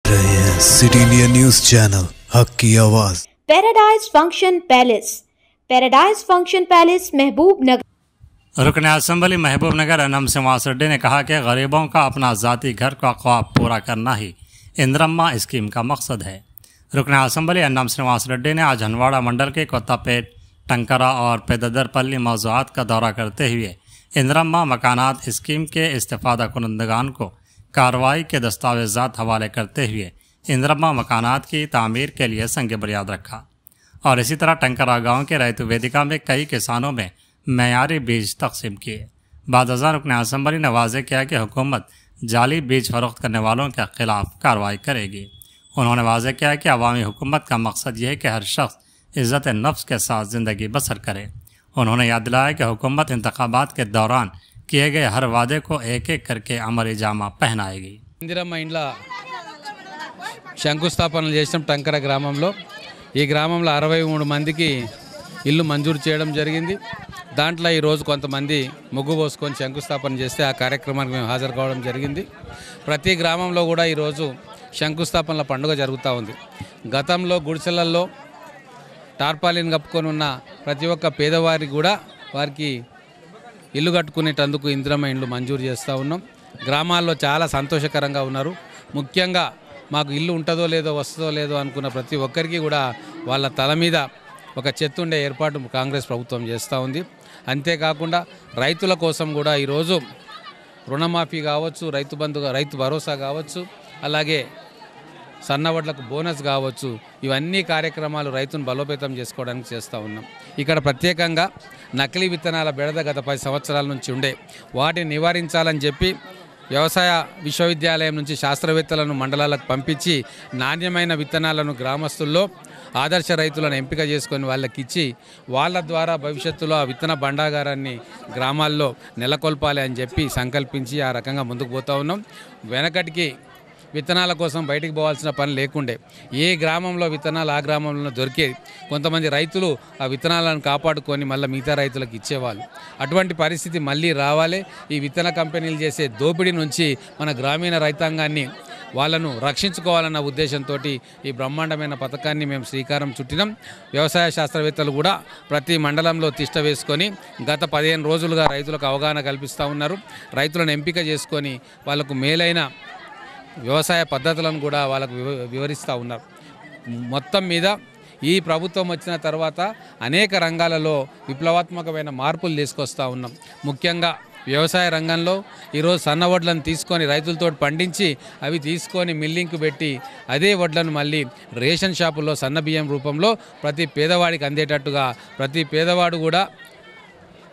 रहे हैं city India news channel हक की आवाज। पैराडाइज फंक्शन पैलेस महबूब नगर। रुकन असम्बली महबूब नगर एनएम श्रीनिवास रेड्डी ने कहा कि गरीबों का अपना ज़ाती घर का ख्वाब पूरा करना ही इंदिरम्मा स्कीम का मकसद है। रुकन असम्बली एनएम श्रीनिवास रेड्डी ने आज हनवाड़ा मंडल के कोत्तापेट, टंकरा और पेददरपल्ली मौज़ूआत का दौरा करते हुए इंदिरम्मा मकानात स्कीम के इस्तेफादा कुनंदगान को कार्रवाई के दस्तावेज़ात हवाले करते हुए इंदिरम्मा मकानात की तामीर के लिए संग बुनियाद रखा। और इसी तरह टंकरा गांव के रैतु वेदिका में कई किसानों में मयारी बीज तकसीम किए। बाद रुकन असम्बली ने वाज़ेह किया कि हुकूमत जाली बीज फरोख्त करने वालों के खिलाफ कार्रवाई करेगी। उन्होंने वाज़ेह किया कि अवामी हुकूमत का मकसद यह है कि हर शख्स इज़्ज़त नफ्स के साथ ज़िंदगी बसर करे। उन्होंने याद दिलाया कि हुकूमत इंतखाबात के दौरान किए गए हर वादे को एक एक करके अमली जामा पहनाएगी। ఇందిరమ్మ ఇండ్ల శంకుస్థాపనలు చేసిన టంకర గ్రామంలో ఈ గ్రామంలో 63 మందికి ఇల్లు మంజూరు చేయడం జరిగింది. దాంట్లో ఈరోజు కొంతమంది ముగ్గు పోసుకొని శంకుస్థాపన చేస్తే ఆ కార్యక్రమానికి మేము హాజరు కావడం జరిగింది. ప్రతి గ్రామంలో కూడా ఈరోజు శంకుస్థాపనల పండుగ జరుగుతూ ఉంది. గతంలో గుడిసెలల్లో టార్పాలిన్ కప్పుకొని ఉన్న ప్రతి ఒక్క పేదవారికి కూడా వారికి ఇల్లు కట్టుకునేటందుకు ఇందిరమ్మ ఇండ్లు మంజూరు చేస్తూ ఉన్నాం. గ్రామాల్లో చాలా సంతోషకరంగా ఉన్నారు. ముఖ్యంగా మాకు ఇల్లు ఉంటుందో లేదో వస్తుందో లేదో అనుకున్న ప్రతి ఒక్కరికి కూడా వాళ్ళ తల మీద ఒక చెత్తుండే ఏర్పాటు కాంగ్రెస్ ప్రభుత్వం చేస్తూ ఉంది. అంతేకాకుండా రైతుల కోసం కూడా ఈరోజు రుణమాఫీ కావచ్చు, రైతు బంధు, రైతు భరోసా కావచ్చు, అలాగే సన్నవడ్లకు బోనస్ కావచ్చు, ఇవన్నీ కార్యక్రమాలు రైతును బలోపేతం చేసుకోవడానికి చేస్తూ ఉన్నాం. ఇక్కడ ప్రత్యేకంగా నకిలీ విత్తనాల బెడద గత 10 సంవత్సరాల నుంచి ఉండే వాటిని నివారించాలని చెప్పి వ్యవసాయ విశ్వవిద్యాలయం నుంచి శాస్త్రవేత్తలను మండలాలకు పంపించి నాణ్యమైన విత్తనాలను గ్రామస్తుల్లో ఆదర్శ రైతులను ఎంపిక చేసుకొని వాళ్ళకి ఇచ్చి వాళ్ళ ద్వారా భవిష్యత్తులో ఆ విత్తన భండాగారాన్ని గ్రామాల్లో నెలకొల్పాలి అని చెప్పి సంకల్పించి ఆ రకంగా ముందుకు పోతూ ఉన్నాం. వెనకటికి విత్తనాల కోసం బయటికి పోవాల్సిన పని లేకుండే ఏ గ్రామంలో విత్తనాలు ఆ గ్రామంలో దొరికేది. కొంతమంది రైతులు ఆ విత్తనాలను కాపాడుకొని మళ్ళీ మిగతా రైతులకు ఇచ్చేవాళ్ళు. అటువంటి పరిస్థితి మళ్ళీ రావాలి. ఈ విత్తన కంపెనీలు చేసే దోపిడీ నుంచి మన గ్రామీణ రైతాంగాన్ని వాళ్ళను రక్షించుకోవాలన్న ఉద్దేశంతో ఈ బ్రహ్మాండమైన పథకాన్ని మేము శ్రీకారం చుట్టినాం. వ్యవసాయ శాస్త్రవేత్తలు కూడా ప్రతి మండలంలో తిష్ట వేసుకొని గత 15 రోజులుగా రైతులకు అవగాహన కల్పిస్తూ ఉన్నారు. రైతులను ఎంపిక చేసుకొని వాళ్ళకు మేలైన వ్యవసాయ పద్ధతులను కూడా వాళ్ళకు వివరిస్తూ ఉన్నారు. మొత్తం మీద ఈ ప్రభుత్వం వచ్చిన తర్వాత అనేక రంగాలలో విప్లవాత్మకమైన మార్పులు తీసుకొస్తూ ఉన్నాం. ముఖ్యంగా వ్యవసాయ రంగంలో ఈరోజు సన్న వడ్లను తీసుకొని రైతులతో పండించి అవి తీసుకొని మిల్లింగ్కు పెట్టి అదే వడ్లను మళ్ళీ రేషన్ షాపుల్లో సన్న బియ్యం రూపంలో ప్రతి పేదవాడికి అందేటట్టుగా ప్రతి పేదవాడు కూడా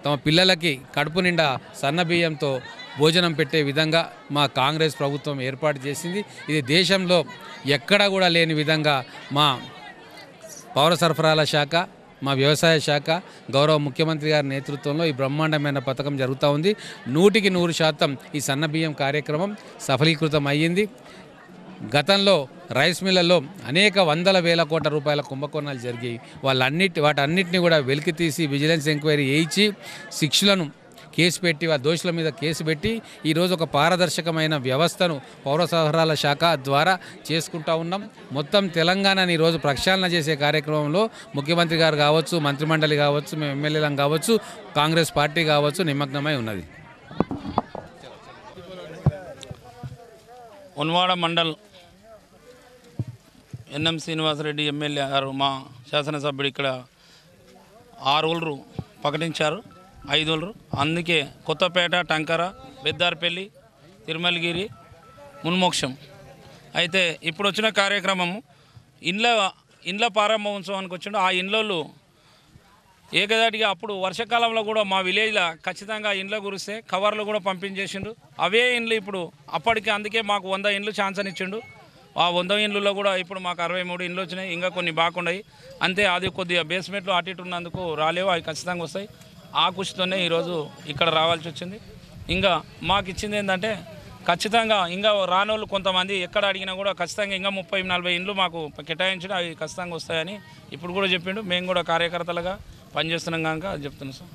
తమ పిల్లలకి కడుపు నిండా సన్న బియ్యంతో భోజనం పెట్టే విధంగా మా కాంగ్రెస్ ప్రభుత్వం ఏర్పాటు చేసింది. ఇది దేశంలో ఎక్కడా కూడా లేని విధంగా మా పౌర సరఫరాల శాఖ, మా వ్యవసాయ శాఖ, గౌరవ ముఖ్యమంత్రి గారి నేతృత్వంలో ఈ బ్రహ్మాండమైన పథకం జరుగుతూ ఉంది. 100% ఈ సన్నబియ్యం కార్యక్రమం సఫలీకృతం అయ్యింది. గతంలో రైస్ మిల్లలో అనేక వందల వేల కోట్ల రూపాయల కుంభకోణాలు జరిగాయి. వాటన్నిటిని కూడా వెలికి తీసి విజిలెన్స్ ఎంక్వైరీ చేయించి శిక్షలను కేసు పెట్టి ఆ దోషుల మీద కేసు పెట్టి ఈరోజు ఒక పారదర్శకమైన వ్యవస్థను పౌర సరఫరాల శాఖ ద్వారా చేసుకుంటూ ఉన్నాం. మొత్తం తెలంగాణని ఈరోజు ప్రక్షాళన చేసే కార్యక్రమంలో ముఖ్యమంత్రి గారు కావచ్చు, మంత్రిమండలి కావచ్చు, మేము ఎమ్మెల్యేలం కావచ్చు, కాంగ్రెస్ పార్టీ కావచ్చు నిమగ్నమై ఉన్నది. ఉన్వాడ మండల్ ఎన్ఎం శ్రీనివాసరెడ్డి ఎమ్మెల్యే గారు మా శాసనసభ్యుడు ఇక్కడ 6 ఊళ్ళు ప్రకటించారు, 5 ఊళ్ళు. అందుకే కొత్తపేట, టంకర, బెద్దార్పల్లి, తిరుమలగిరి, మున్మోక్షం. అయితే ఇప్పుడు వచ్చిన కార్యక్రమము ఇండ్ల ప్రారంభోత్సవానికి వచ్చిండు. ఆ ఇండ్లు ఏకదాటిగా అప్పుడు వర్షాకాలంలో కూడా మా విలేజ్లో ఖచ్చితంగా ఇండ్ల కురిస్తే కవర్లు కూడా పంపించేసిండు. అవే ఇండ్లు ఇప్పుడు అప్పటికి అందుకే మాకు 100 ఇండ్లు ఛాన్స్ అని ఇచ్చిండు. ఆ 100 ఇండ్లలో కూడా ఇప్పుడు మాకు 63 ఇండ్లు వచ్చినాయి. ఇంకా కొన్ని బాగున్నాయి. అంతే అది కొద్దిగా బేస్మెంట్లో అటు ఇటు ఉన్నందుకు రాలేవు, అవి ఖచ్చితంగా వస్తాయి. ఆ కృషితోనే ఈరోజు ఇక్కడ రావాల్సి వచ్చింది. ఇంకా మాకు ఇచ్చింది ఏంటంటే ఖచ్చితంగా ఇంకా రానోళ్ళు కొంతమంది ఎక్కడ అడిగినా కూడా ఖచ్చితంగా ఇంకా 30-40 ఇండ్లు మాకు కేటాయించడం అవి ఖచ్చితంగా వస్తాయని ఇప్పుడు కూడా చెప్పిండు. మేము కూడా కార్యకర్తలుగా పనిచేస్తున్నాం కనుక అది చెప్తున్నాం సార్.